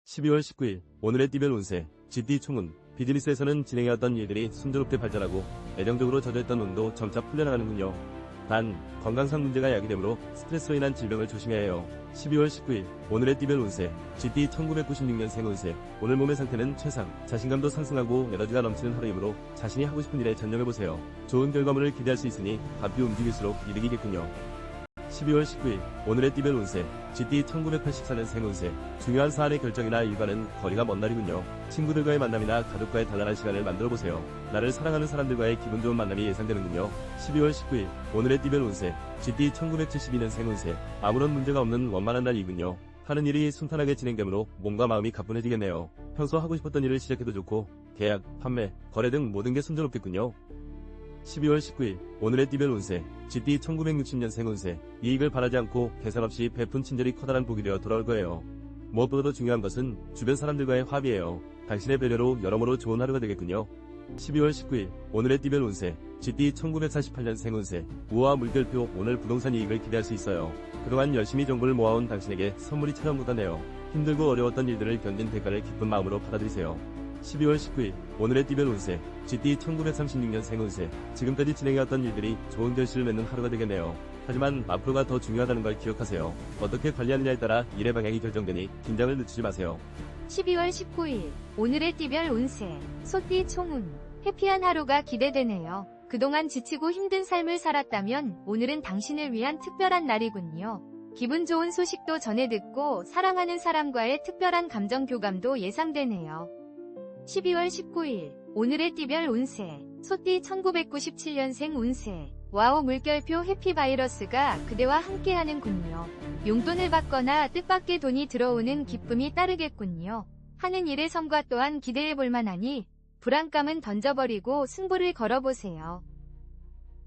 12월 19일 오늘의 띠별 운세 GT 총운. 비즈니스에서는 진행해왔던 일들이 순조롭게 발전하고 애정적으로 젖어있던 운도 점차 풀려나가는군요. 단 건강상 문제가 야기되므로 스트레스로 인한 질병을 조심해야 해요. 12월 19일 오늘의 띠별 운세 GT 1996년생 운세. 오늘 몸의 상태는 최상, 자신감도 상승하고 에너지가 넘치는 하루이므로 자신이 하고 싶은 일에 전념해보세요. 좋은 결과물을 기대할 수 있으니 바삐 움직일수록 이득이겠군요. 12월 19일 오늘의 띠별 운세 GT 1984년생 운세. 중요한 사안의 결정이나 일과는 거리가 먼 날이군요. 친구들과의 만남이나 가족과의 단란한 시간을 만들어보세요. 나를 사랑하는 사람들과의 기분 좋은 만남이 예상되는군요. 12월 19일 오늘의 띠별 운세 GT 1972년생 운세. 아무런 문제가 없는 원만한 날이군요. 하는 일이 순탄하게 진행되므로 몸과 마음이 가뿐해지겠네요. 평소 하고 싶었던 일을 시작해도 좋고 계약, 판매, 거래 등 모든 게 순조롭겠군요. 12월 19일 오늘의 띠별 운세 GT 1960년생 운세. 이익을 바라지 않고 계산 없이 베푼 친절이 커다란 복이 되어 돌아올 거예요. 무엇보다도 중요한 것은 주변 사람들과의 화합이에요. 당신의 배려로 여러모로 좋은 하루가 되겠군요. 12월 19일 오늘의 띠별 운세 GT 1948년생 운세. 우아와 물결표. 오늘 부동산 이익을 기대할 수 있어요. 그동안 열심히 정보를 모아온 당신에게 선물이 찾아온다네요. 힘들고 어려웠던 일들을 견딘 대가를 기쁜 마음으로 받아들이세요. 12월 19일 오늘의 띠별 운세 GT 1936년생 운세. 지금까지 진행해왔던 일들이 좋은 결실을 맺는 하루가 되겠네요. 하지만 앞으로가 더 중요하다는 걸 기억하세요. 어떻게 관리하느냐에 따라 일의 방향이 결정되니 긴장을 늦추지 마세요. 12월 19일 오늘의 띠별 운세 소띠 총운. 해피한 하루가 기대되네요. 그동안 지치고 힘든 삶을 살았다면 오늘은 당신을 위한 특별한 날이군요. 기분 좋은 소식도 전해 듣고 사랑하는 사람과의 특별한 감정 교감도 예상되네요. 12월 19일 오늘의 띠별 운세 소띠 1997년생 운세. 와우 물결표 해피바이러스가 그대와 함께하는군요. 용돈을 받거나 뜻밖의 돈이 들어오는 기쁨이 따르겠군요. 하는 일의 성과 또한 기대해볼 만하니 불안감은 던져버리고 승부를 걸어보세요.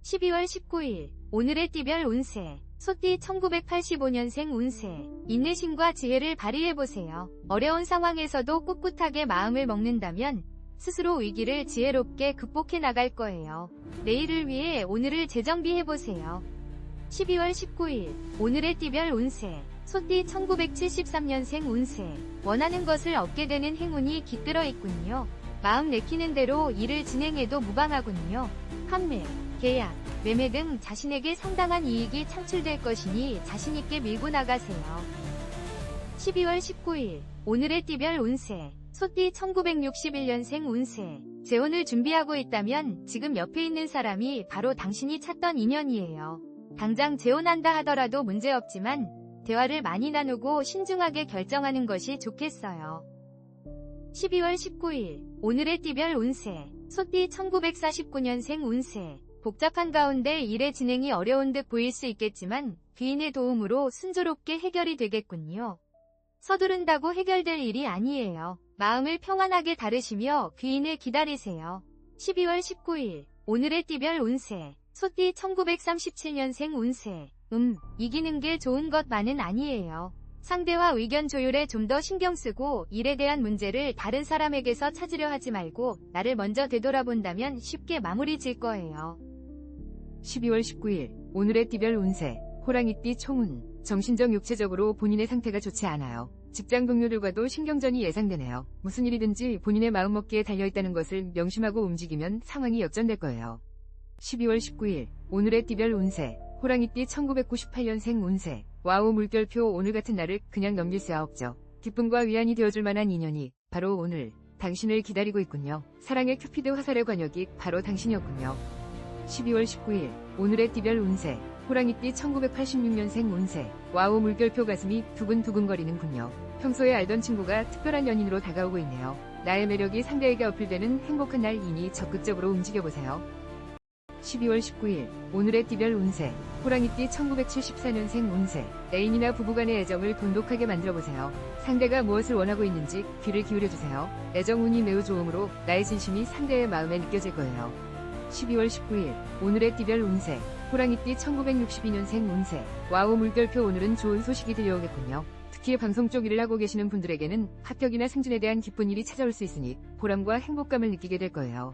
12월 19일 오늘의 띠별 운세 소띠 1985년생 운세. 인내심과 지혜를 발휘해보세요. 어려운 상황에서도 꿋꿋하게 마음을 먹는다면 스스로 위기를 지혜롭게 극복해 나갈 거예요. 내일을 위해 오늘을 재정비해보세요. 12월 19일 오늘의 띠별 운세 소띠 1973년생 운세. 원하는 것을 얻게 되는 행운이 깃들어 있군요. 마음 내키는 대로 일을 진행해도 무방하군요. 판매, 계약, 매매 등 자신에게 상당한 이익이 창출될 것이니 자신있게 밀고 나가세요. 12월 19일 오늘의 띠별 운세 소띠 1961년생 운세. 재혼을 준비하고 있다면 지금 옆에 있는 사람이 바로 당신이 찾던 인연이에요. 당장 재혼한다 하더라도 문제없지만 대화를 많이 나누고 신중하게 결정하는 것이 좋겠어요. 12월 19일 오늘의 띠별 운세 소띠 1949년생 운세. 복잡한 가운데 일의 진행이 어려운 듯 보일 수 있겠지만 귀인의 도움으로 순조롭게 해결이 되겠군요. 서두른다고 해결될 일이 아니에요. 마음을 평안하게 다루시며 귀인을 기다리세요. 12월 19일 오늘의 띠별 운세 소띠 1937년생 운세. 이기는 게 좋은 것만은 아니에요. 상대와 의견 조율에 좀 더 신경 쓰고 일에 대한 문제를 다른 사람에게서 찾으려 하지 말고 나를 먼저 되돌아본다면 쉽게 마무리 질 거예요. 12월 19일 오늘의 띠별 운세 호랑이띠 총운. 정신적 육체적으로 본인의 상태가 좋지 않아요. 직장 동료들과도 신경전이 예상되네요. 무슨 일이든지 본인의 마음먹기에 달려있다는 것을 명심하고 움직이면 상황이 역전될 거예요. 12월 19일 오늘의 띠별 운세 호랑이띠 1998년생 운세. 와우 물결표. 오늘 같은 날을 그냥 넘길 수야 없죠. 기쁨과 위안이 되어줄 만한 인연이 바로 오늘 당신을 기다리고 있군요. 사랑의 큐피드 화살의 관역이 바로 당신이었군요. 12월 19일 오늘의 띠별 운세 호랑이띠 1986년생 운세. 와우 물결표. 가슴이 두근두근거리는군요. 평소에 알던 친구가 특별한 연인으로 다가오고 있네요. 나의 매력이 상대에게 어필되는 행복한 날이니 적극적으로 움직여보세요. 12월 19일 오늘의 띠별 운세 호랑이띠 1974년생 운세. 애인이나 부부간의 애정을 돈독하게 만들어보세요. 상대가 무엇을 원하고 있는지 귀를 기울여주세요. 애정운이 매우 좋으므로 나의 진심이 상대의 마음에 느껴질 거예요. 12월 19일 오늘의 띠별 운세 호랑이띠 1962년생 운세. 와우 물결표. 오늘은 좋은 소식이 들려오겠군요. 특히 방송 쪽 일을 하고 계시는 분들에게는 합격이나 승진에 대한 기쁜 일이 찾아올 수 있으니 보람과 행복감을 느끼게 될 거예요.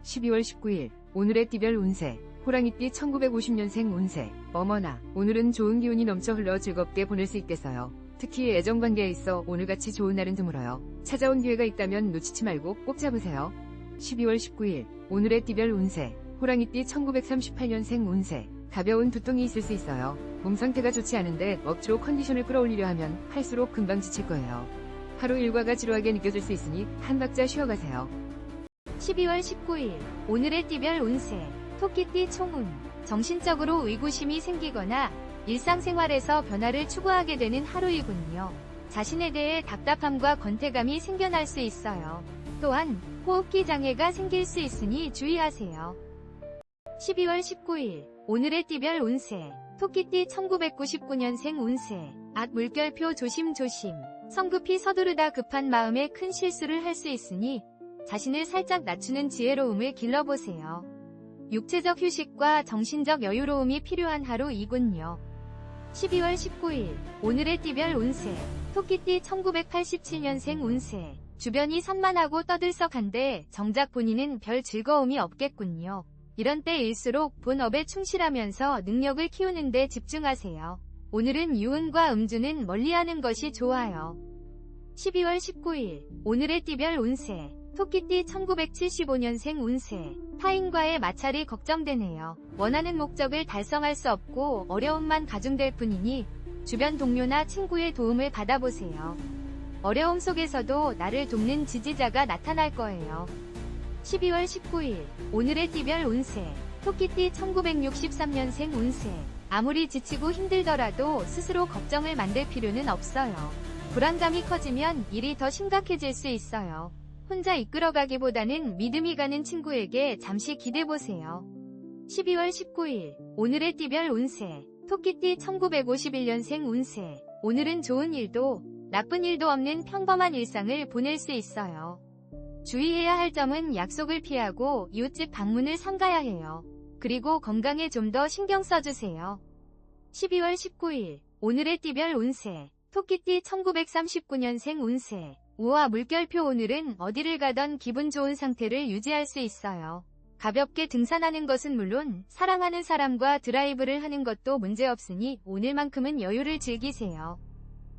12월 19일 오늘의 띠별 운세 호랑이띠 1950년생 운세. 어머나 오늘은 좋은 기운이 넘쳐 흘러 즐겁게 보낼 수 있겠어요. 특히 애정관계에 있어 오늘같이 좋은 날은 드물어요. 찾아온 기회가 있다면 놓치지 말고 꼭 잡으세요. 12월 19일 오늘의 띠별 운세. 호랑이띠 1938년생 운세. 가벼운 두통이 있을 수 있어요. 몸 상태가 좋지 않은데 억지로 컨디션을 끌어올리려 하면 할수록 금방 지칠 거예요. 하루 일과가 지루하게 느껴질 수 있으니 한 박자 쉬어가세요. 12월 19일 오늘의 띠별 운세. 토끼띠 총운. 정신적으로 의구심이 생기거나 일상생활에서 변화를 추구하게 되는 하루이군요. 자신에 대해 답답함과 권태감이 생겨날 수 있어요. 또한 호흡기 장애가 생길 수 있으니 주의하세요. 12월 19일 오늘의 띠별 운세. 토끼띠 1999년생 운세. 물결표 조심조심. 성급히 서두르다 급한 마음에 큰 실수를 할 수 있으니 자신을 살짝 낮추는 지혜로움을 길러보세요. 육체적 휴식과 정신적 여유로움이 필요한 하루이군요. 12월 19일 오늘의 띠별 운세. 토끼띠 1987년생 운세. 주변이 산만하고 떠들썩한데 정작 본인은 별 즐거움이 없겠군요. 이런 때일수록 본업에 충실하면서 능력을 키우는 데 집중하세요. 오늘은 유흥과 음주는 멀리하는 것이 좋아요. 12월 19일 오늘의 띠별 운세. 토끼띠 1975년생 운세. 타인과의 마찰이 걱정되네요. 원하는 목적을 달성할 수 없고 어려움만 가중될 뿐이니 주변 동료나 친구의 도움을 받아보세요. 어려움 속에서도 나를 돕는 지지자가 나타날 거예요. 12월 19일 오늘의 띠별 운세. 토끼띠 1963년생 운세. 아무리 지치고 힘들더라도 스스로 걱정을 만들 필요는 없어요. 불안감이 커지면 일이 더 심각해질 수 있어요. 혼자 이끌어가기보다는 믿음이 가는 친구에게 잠시 기대보세요. 12월 19일 오늘의 띠별 운세. 토끼띠 1951년생 운세. 오늘은 좋은 일도 나쁜 일도 없는 평범한 일상을 보낼 수 있어요. 주의해야 할 점은 약속을 피하고 이웃집 방문을 삼가야 해요. 그리고 건강에 좀 더 신경 써주세요. 12월 19일 오늘의 띠별 운세. 토끼띠 1939년생 운세. 우와 물결표. 오늘은 어디를 가던 기분 좋은 상태를 유지할 수 있어요. 가볍게 등산하는 것은 물론 사랑하는 사람과 드라이브를 하는 것도 문제없으니 오늘만큼은 여유를 즐기세요.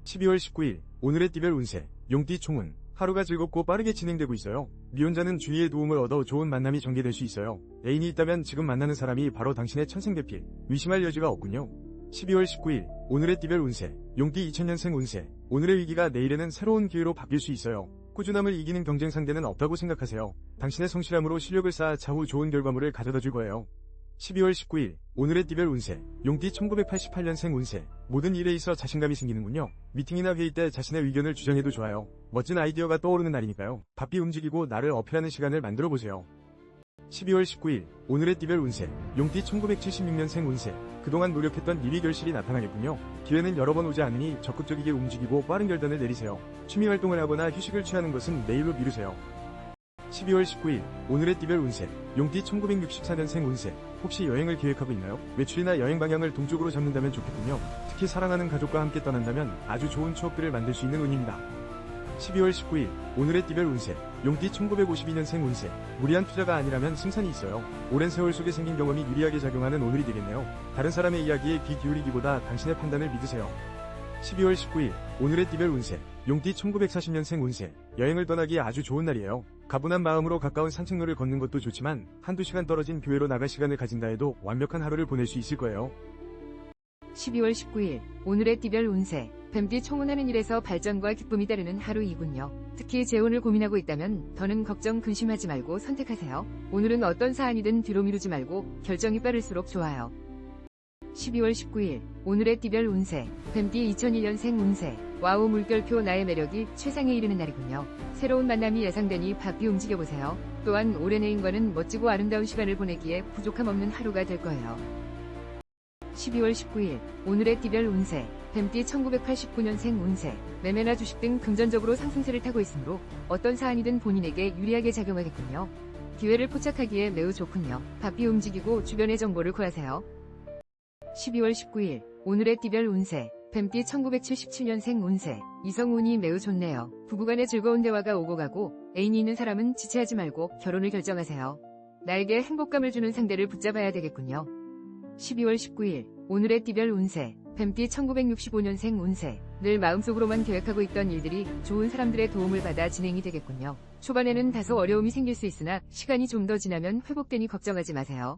12월 19일 오늘의 띠별 운세. 용띠 총운. 하루가 즐겁고 빠르게 진행되고 있어요. 미혼자는 주위의 도움을 얻어 좋은 만남이 전개될 수 있어요. 애인이 있다면 지금 만나는 사람이 바로 당신의 천생대필. 의심할 여지가 없군요. 12월 19일 오늘의 띠별 운세. 용띠 2000년생 운세. 오늘의 위기가 내일에는 새로운 기회로 바뀔 수 있어요. 꾸준함을 이기는 경쟁 상대는 없다고 생각하세요. 당신의 성실함으로 실력을 쌓아 차후 좋은 결과물을 가져다 줄 거예요. 12월 19일 오늘의 띠별 운세. 용띠 1988년생 운세. 모든 일에 있어 자신감이 생기는군요. 미팅이나 회의 때 자신의 의견을 주장해도 좋아요. 멋진 아이디어가 떠오르는 날이니까요. 바삐 움직이고 나를 어필하는 시간을 만들어 보세요. 12월 19일 오늘의 띠별 운세. 용띠 1976년생 운세. 그동안 노력했던 일이 결실이 나타나겠군요. 기회는 여러 번 오지 않으니 적극적이게 움직이고 빠른 결단을 내리세요. 취미 활동을 하거나 휴식을 취하는 것은 내일로 미루세요. 12월 19일 오늘의 띠별 운세. 용띠 1964년생 운세. 혹시 여행을 계획하고 있나요? 외출이나 여행 방향을 동쪽으로 잡는다면 좋겠군요. 특히 사랑하는 가족과 함께 떠난다면 아주 좋은 추억들을 만들 수 있는 운입니다. 12월 19일 오늘의 띠별 운세. 용띠 1952년생 운세. 무리한 투자가 아니라면 승산이 있어요. 오랜 세월 속에 생긴 경험이 유리하게 작용하는 오늘이 되겠네요. 다른 사람의 이야기에 귀 기울이기보다 당신의 판단을 믿으세요. 12월 19일 오늘의 띠별 운세. 용띠 1940년생 운세. 여행을 떠나기에 아주 좋은 날이에요. 가분한 마음으로 가까운 산책로를 걷는 것도 좋지만 한두 시간 떨어진 교회로 나갈 시간을 가진다 해도 완벽한 하루를 보낼 수 있을 거예요. 12월 19일 오늘의 띠별 운세. 뱀띠 총운하는 일에서 발전과 기쁨이 따르는 하루이군요. 특히 재혼을 고민하고 있다면 더는 걱정 근심하지 말고 선택하세요. 오늘은 어떤 사안이든 뒤로 미루지 말고 결정이 빠를수록 좋아요. 12월 19일 오늘의 띠별 운세. 뱀띠 2001년생 운세. 와우 물결표. 나의 매력이 최상에 이르는 날이군요. 새로운 만남이 예상되니 바삐 움직여보세요. 또한 오랜 애인과는 멋지고 아름다운 시간을 보내기에 부족함 없는 하루가 될 거예요. 12월 19일 오늘의 띠별 운세. 뱀띠 1989년생 운세. 매매나 주식 등 금전적으로 상승세를 타고 있으므로 어떤 사안이든 본인에게 유리하게 작용하겠군요. 기회를 포착하기에 매우 좋군요. 바삐 움직이고 주변의 정보를 구하세요. 12월 19일 오늘의 띠별 운세. 뱀띠 1977년생 운세. 이성운이 매우 좋네요. 부부간의 즐거운 대화가 오고 가고 애인이 있는 사람은 지체하지 말고 결혼을 결정하세요. 나에게 행복감을 주는 상대를 붙잡아야 되겠군요. 12월 19일 오늘의 띠별 운세. 뱀띠 1965년생 운세. 늘 마음속으로만 계획하고 있던 일들이 좋은 사람들의 도움을 받아 진행이 되겠군요. 초반에는 다소 어려움이 생길 수 있으나 시간이 좀 더 지나면 회복되니 걱정하지 마세요.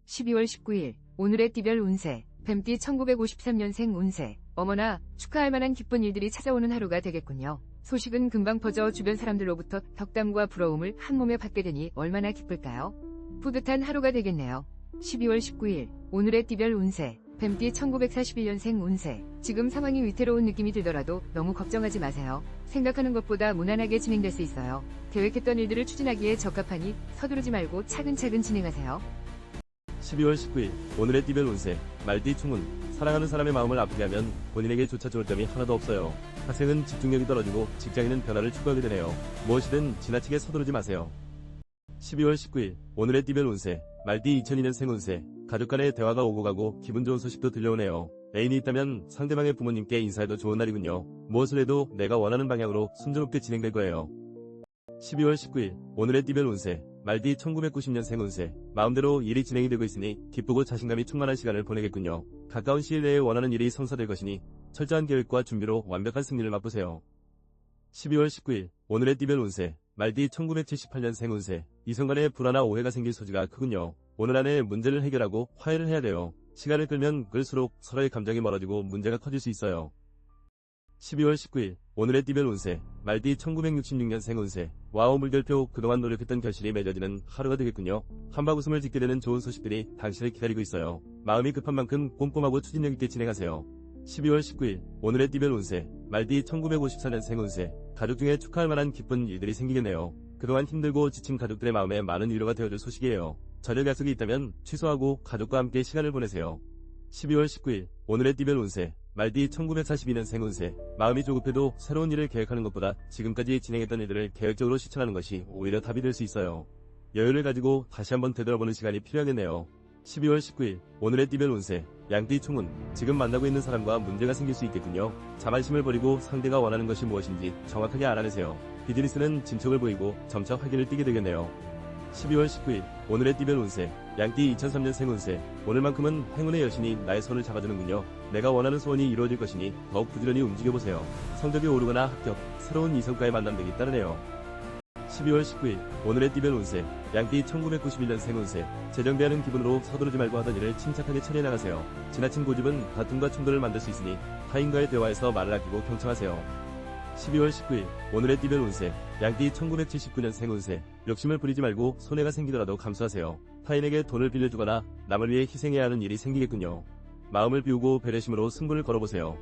12월 19일 오늘의 띠별 운세. 뱀띠 1953년생 운세. 어머나 축하할 만한 기쁜 일들이 찾아오는 하루가 되겠군요. 소식은 금방 퍼져 주변 사람들로부터 덕담과 부러움을 한몸에 받게 되니 얼마나 기쁠까요? 뿌듯한 하루가 되겠네요. 12월 19일 오늘의 띠별 운세. 뱀띠 1941년생 운세. 지금 상황이 위태로운 느낌이 들더라도 너무 걱정하지 마세요. 생각하는 것보다 무난하게 진행될 수 있어요. 계획했던 일들을 추진하기에 적합하니 서두르지 말고 차근차근 진행하세요. 12월 19일 오늘의 띠별 운세. 말띠 충운. 사랑하는 사람의 마음을 아프게 하면 본인에게 조차 좋을 점이 하나도 없어요. 학생은 집중력이 떨어지고 직장인은 변화를 추구하게 되네요. 무엇이든 지나치게 서두르지 마세요. 12월 19일 오늘의 띠별 운세. 말띠 2002년생 운세. 가족 간의 대화가 오고 가고 기분 좋은 소식도 들려오네요. 애인이 있다면 상대방의 부모님께 인사해도 좋은 날이군요. 무엇을 해도 내가 원하는 방향으로 순조롭게 진행될 거예요. 12월 19일 오늘의 띠별 운세. 말띠 1990년생 운세. 마음대로 일이 진행이 되고 있으니 기쁘고 자신감이 충만한 시간을 보내겠군요. 가까운 시일 내에 원하는 일이 성사될 것이니 철저한 계획과 준비로 완벽한 승리를 맛보세요. 12월 19일 오늘의 띠별 운세. 말띠 1978년생 운세. 이성 간의 불화나 오해가 생길 소지가 크군요. 오늘 안에 문제를 해결하고 화해를 해야 돼요. 시간을 끌면 끌수록 서로의 감정이 멀어지고 문제가 커질 수 있어요. 12월 19일 오늘의 띠별 운세. 말띠 1966년생 운세. 와우 물결표. 그동안 노력했던 결실이 맺어지는 하루가 되겠군요. 한박 웃음을 짓게 되는 좋은 소식들이 당신을 기다리고 있어요. 마음이 급한 만큼 꼼꼼하고 추진력 있게 진행하세요. 12월 19일 오늘의 띠별 운세. 말띠 1954년생 운세. 가족 중에 축하할 만한 기쁜 일들이 생기겠네요. 그동안 힘들고 지친 가족들의 마음에 많은 위로가 되어줄 소식이에요. 저녁 약속이 있다면 취소하고 가족과 함께 시간을 보내세요. 12월 19일 오늘의 띠별 운세. 말띠 1942년생 운세. 마음이 조급해도 새로운 일을 계획하는 것보다 지금까지 진행했던 일들을 계획적으로 실천하는 것이 오히려 답이 될 수 있어요. 여유를 가지고 다시 한번 되돌아보는 시간이 필요하겠네요. 12월 19일 오늘의 띠별 운세. 양띠 충운. 지금 만나고 있는 사람과 문제가 생길 수 있겠군요. 자만심을 버리고 상대가 원하는 것이 무엇인지 정확하게 알아내세요. 비즈니스는 진척을 보이고 점차 활기를 띠게 되겠네요. 12월 19일 오늘의 띠별 운세. 양띠 2003년생 운세. 오늘만큼은 행운의 여신이 나의 손을 잡아주는군요. 내가 원하는 소원이 이루어질 것이니 더욱 부지런히 움직여보세요. 성적이 오르거나 합격, 새로운 이성과의 만남 등이 따르네요. 12월 19일 오늘의 띠별 운세. 양띠 1991년생 운세. 재정비하는 기분으로 서두르지 말고 하던 일을 침착하게 처리해 나가세요. 지나친 고집은 다툼과 충돌을 만들 수 있으니 타인과의 대화에서 말을 아끼고 경청하세요. 12월 19일 오늘의 띠별 운세. 양띠 1979년생 운세. 욕심을 부리지 말고 손해가 생기더라도 감수하세요. 타인에게 돈을 빌려주거나 남을 위해 희생해야 하는 일이 생기겠군요. 마음을 비우고 배려심으로 승부를 걸어보세요.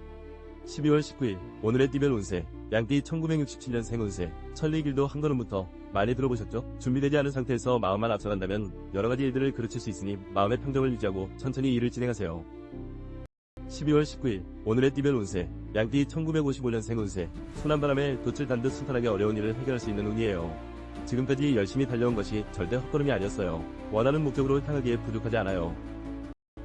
12월 19일 오늘의 띠별 운세. 양띠 1967년생 운세. 천리길도 한 걸음부터 많이 들어보셨죠? 준비되지 않은 상태에서 마음만 앞서간다면 여러가지 일들을 그르칠 수 있으니 마음의 평정을 유지하고 천천히 일을 진행하세요. 12월 19일 오늘의 띠별 운세. 양띠 1955년생 운세. 순한 바람에 돛을 단 듯 순탄하게 어려운 일을 해결할 수 있는 운이에요. 지금까지 열심히 달려온 것이 절대 헛걸음이 아니었어요. 원하는 목적으로 향하기에 부족하지 않아요.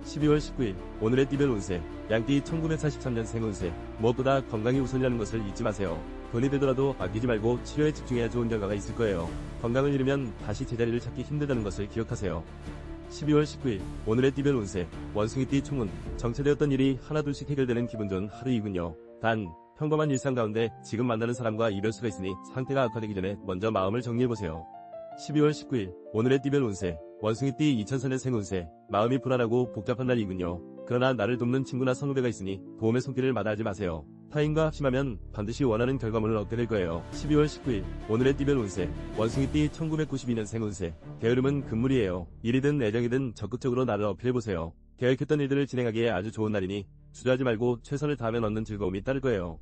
12월 19일 오늘의 띠별 운세. 양띠 1943년생 운세. 무엇보다 건강이 우선이라는 것을 잊지 마세요. 돈이 되더라도 아끼지 말고 치료에 집중해야 좋은 결과가 있을 거예요. 건강을 잃으면 다시 제자리를 찾기 힘들다는 것을 기억하세요. 12월 19일 오늘의 띠별 운세. 원숭이띠 충운. 정체되었던 일이 하나둘씩 해결되는 기분 좋은 하루이군요. 단 평범한 일상 가운데 지금 만나는 사람과 이별수가 있으니 상태가 악화되기 전에 먼저 마음을 정리해보세요. 12월 19일 오늘의 띠별 운세. 원숭이띠 2004년생 운세. 마음이 불안하고 복잡한 날이군요. 그러나 나를 돕는 친구나 선후배가 있으니 도움의 손길을 마다하지 마세요. 타인과 합심하면 반드시 원하는 결과물을 얻게 될 거예요. 12월 19일 오늘의 띠별 운세. 원숭이띠 1992년생 운세. 게으름은 금물이에요. 일이든 애정이든 적극적으로 나를 어필해보세요. 계획했던 일들을 진행하기에 아주 좋은 날이니 주저하지 말고 최선을 다하면 얻는 즐거움이 따를 거예요.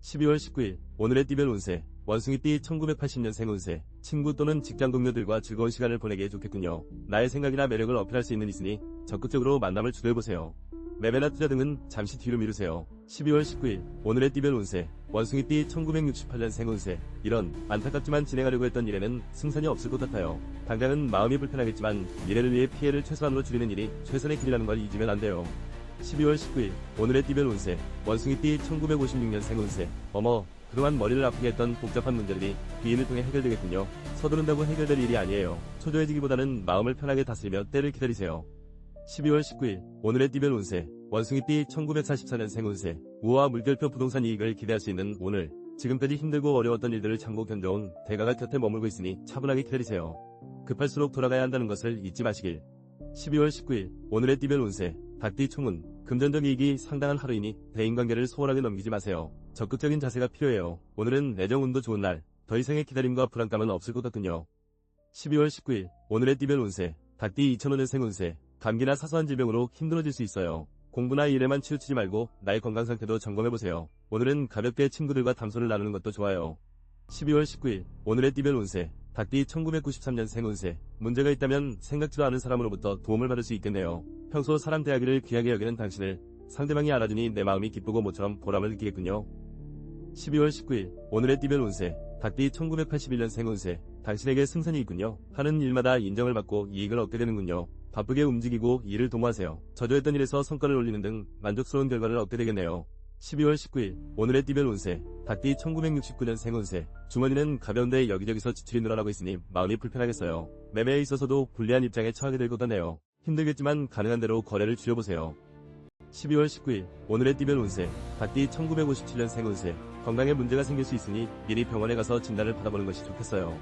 12월 19일 오늘의 띠별 운세. 원숭이띠 1980년생 운세. 친구 또는 직장 동료들과 즐거운 시간을 보내기에 좋겠군요. 나의 생각이나 매력을 어필할 수 있는 있으니 적극적으로 만남을 주도해보세요. 매매나 투자 등은 잠시 뒤로 미루세요. 12월 19일 오늘의 띠별 운세. 원숭이띠 1968년생 운세. 이런 안타깝지만 진행하려고 했던 일에는 승산이 없을 것 같아요. 당장은 마음이 불편하겠지만 미래를 위해 피해를 최소한으로 줄이는 일이 최선의 길이라는 걸 잊으면 안 돼요. 12월 19일 오늘의 띠별 운세. 원숭이띠 1956년생 운세. 어머, 그동안 머리를 아프게 했던 복잡한 문제들이 귀인을 통해 해결되겠군요. 서두른다고 해결될 일이 아니에요. 초조해지기보다는 마음을 편하게 다스리며 때를 기다리세요. 12월 19일 오늘의 띠별 운세. 원숭이띠 1944년 생운세, 우호와 물결표 부동산 이익을 기대할 수 있는 오늘, 지금까지 힘들고 어려웠던 일들을 참고 견뎌온 대가가 곁에 머물고 있으니 차분하게 기다리세요. 급할수록 돌아가야 한다는 것을 잊지 마시길. 12월 19일, 오늘의 띠별 운세, 닭띠 총운, 금전적 이익이 상당한 하루이니 대인관계를 소홀하게 넘기지 마세요. 적극적인 자세가 필요해요. 오늘은 애정운도 좋은 날, 더 이상의 기다림과 불안감은 없을 것 같군요. 12월 19일, 오늘의 띠별 운세, 닭띠 2005년생 운세, 감기나 사소한 질병으로 힘들어질 수 있어요. 공부나 일에만 치우치지 말고 나의 건강 상태도 점검해보세요. 오늘은 가볍게 친구들과 담소를 나누는 것도 좋아요. 12월 19일, 오늘의 띠별 운세, 닭띠 1993년생 운세, 문제가 있다면 생각지도 않은 사람으로부터 도움을 받을 수 있겠네요. 평소 사람 대하기를 귀하게 여기는 당신을 상대방이 알아주니 내 마음이 기쁘고 모처럼 보람을 느끼겠군요. 12월 19일, 오늘의 띠별 운세, 닭띠 1981년생 운세, 당신에게 승산이 있군요. 하는 일마다 인정을 받고 이익을 얻게 되는군요. 바쁘게 움직이고 일을 도모하세요. 저조했던 일에서 성과를 올리는 등 만족스러운 결과를 얻게 되겠네요. 12월 19일, 오늘의 띠별 운세, 닭띠 1969년생 운세, 주머니는 가벼운데 여기저기서 지출이 늘어나고 있으니 마음이 불편하겠어요. 매매에 있어서도 불리한 입장에 처하게 될 것 같네요. 힘들겠지만 가능한 대로 거래를 줄여보세요. 12월 19일, 오늘의 띠별 운세, 닭띠 1957년생 운세, 건강에 문제가 생길 수 있으니 미리 병원에 가서 진단을 받아보는 것이 좋겠어요.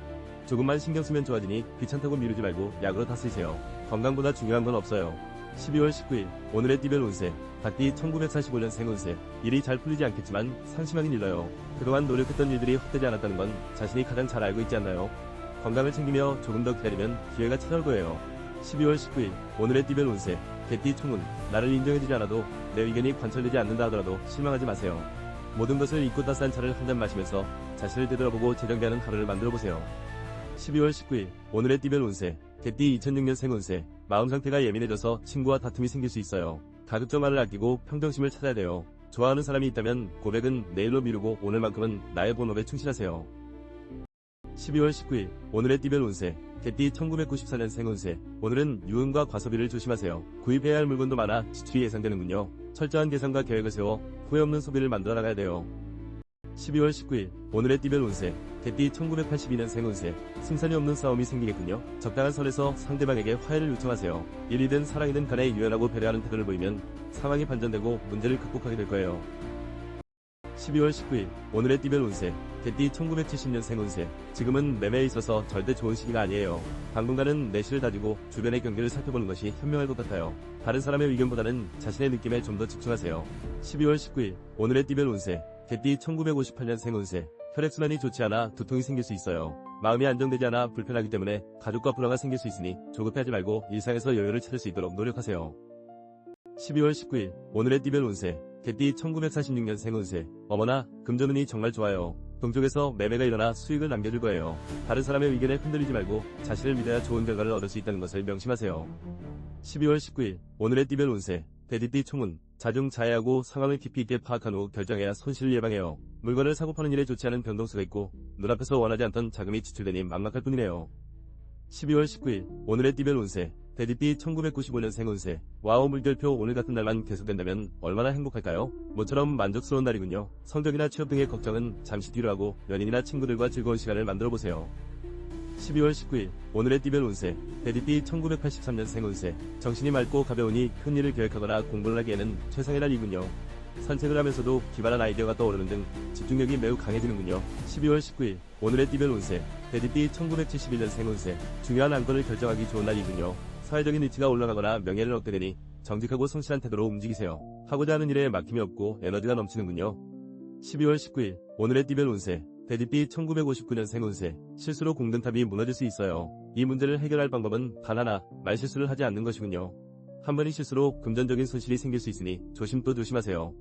조금만 신경 쓰면 좋아지니 귀찮다고 미루지 말고 약으로 다스리세요. 건강보다 중요한 건 없어요. 12월 19일, 오늘의 띠별 운세, 닭띠 1945년생 운세, 일이 잘 풀리지 않겠지만 상심하긴 일러요. 그동안 노력했던 일들이 헛되지 않았다는 건 자신이 가장 잘 알고 있지 않나요? 건강을 챙기며 조금 더 기다리면 기회가 찾아올 거예요. 12월 19일, 오늘의 띠별 운세, 개띠 총운, 나를 인정해주지 않아도 내 의견이 관철되지 않는다 하더라도 실망하지 마세요. 모든 것을 잊고 따스한 차를 한 잔 마시면서 자신을 되돌아보고 재정비하는 하루를 만들어보세요. 12월 19일, 오늘의 띠별 운세, 개띠 2006년생 운세, 마음 상태가 예민해져서 친구와 다툼이 생길 수 있어요. 가급적 말을 아끼고 평정심을 찾아야 돼요. 좋아하는 사람이 있다면 고백은 내일로 미루고 오늘만큼은 나의 본업에 충실하세요. 12월 19일, 오늘의 띠별 운세, 개띠 1994년생 운세, 오늘은 유흥과 과소비를 조심하세요. 구입해야 할 물건도 많아 지출이 예상되는군요. 철저한 계산과 계획을 세워 후회 없는 소비를 만들어 나가야 돼요. 12월 19일, 오늘의 띠별 운세, 개띠 1982년생 운세, 승산이 없는 싸움이 생기겠군요. 적당한 선에서 상대방에게 화해를 요청하세요. 일이든 사랑이든 간에 유연하고 배려하는 태도를 보이면 상황이 반전되고 문제를 극복하게 될 거예요. 12월 19일, 오늘의 띠별 운세, 개띠 1970년생 운세, 지금은 매매에 있어서 절대 좋은 시기가 아니에요. 당분간은 내실을 다지고 주변의 경기를 살펴보는 것이 현명할 것 같아요. 다른 사람의 의견보다는 자신의 느낌에 좀 더 집중하세요. 12월 19일, 오늘의 띠별 운세, 개띠 1958년생 운세, 혈액순환이 좋지 않아 두통이 생길 수 있어요. 마음이 안정되지 않아 불편하기 때문에 가족과 불화가 생길 수 있으니 조급해하지 말고 일상에서 여유를 찾을 수 있도록 노력하세요. 12월 19일, 오늘의 띠별 운세, 개띠 1946년생 운세, 어머나, 금전운이 정말 좋아요. 동쪽에서 매매가 일어나 수익을 남겨줄 거예요. 다른 사람의 의견에 흔들리지 말고 자신을 믿어야 좋은 결과를 얻을 수 있다는 것을 명심하세요. 12월 19일, 오늘의 띠별 운세, 대디띠 총운, 자중자애하고 상황을 깊이 있게 파악한 후 결정해야 손실을 예방해요. 물건을 사고 파는 일에 좋지 않은 변동수가 있고 눈앞에서 원하지 않던 자금이 지출되니 막막할 뿐이네요. 12월 19일, 오늘의 띠별 운세, 대디띠 1995년생 운세, 와우 물결표 오늘 같은 날만 계속된다면 얼마나 행복할까요? 모처럼 만족스러운 날이군요. 성적이나 취업 등의 걱정은 잠시 뒤로 하고 연인이나 친구들과 즐거운 시간을 만들어보세요. 12월 19일, 오늘의 띠별 운세, 대디띠 1983년생 운세, 정신이 맑고 가벼우니 큰 일을 계획하거나 공부를 하기에는 최상의 날이군요. 산책을 하면서도 기발한 아이디어가 떠오르는 등 집중력이 매우 강해지는군요. 12월 19일, 오늘의 띠별 운세, 대디띠 1971년생 운세, 중요한 안건을 결정하기 좋은 날이군요. 사회적인 위치가 올라가거나 명예를 얻게 되니 정직하고 성실한 태도로 움직이세요. 하고자 하는 일에 막힘이 없고 에너지가 넘치는군요. 12월 19일, 오늘의 띠별 운세, 대디띠 1959년생 운세, 실수로 공든탑이 무너질 수 있어요. 이 문제를 해결할 방법은 단 하나, 말실수를 하지 않는 것이군요. 한 번의 실수로 금전적인 손실이 생길 수 있으니 조심 또 조심하세요.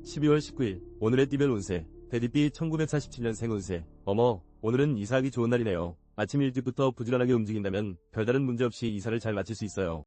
12월 19일, 오늘의 띠별 운세, 대디띠 1947년생 운세, 어머, 오늘은 이사하기 좋은 날이네요. 아침 일찍부터 부지런하게 움직인다면 별다른 문제 없이 이사를 잘 마칠 수 있어요.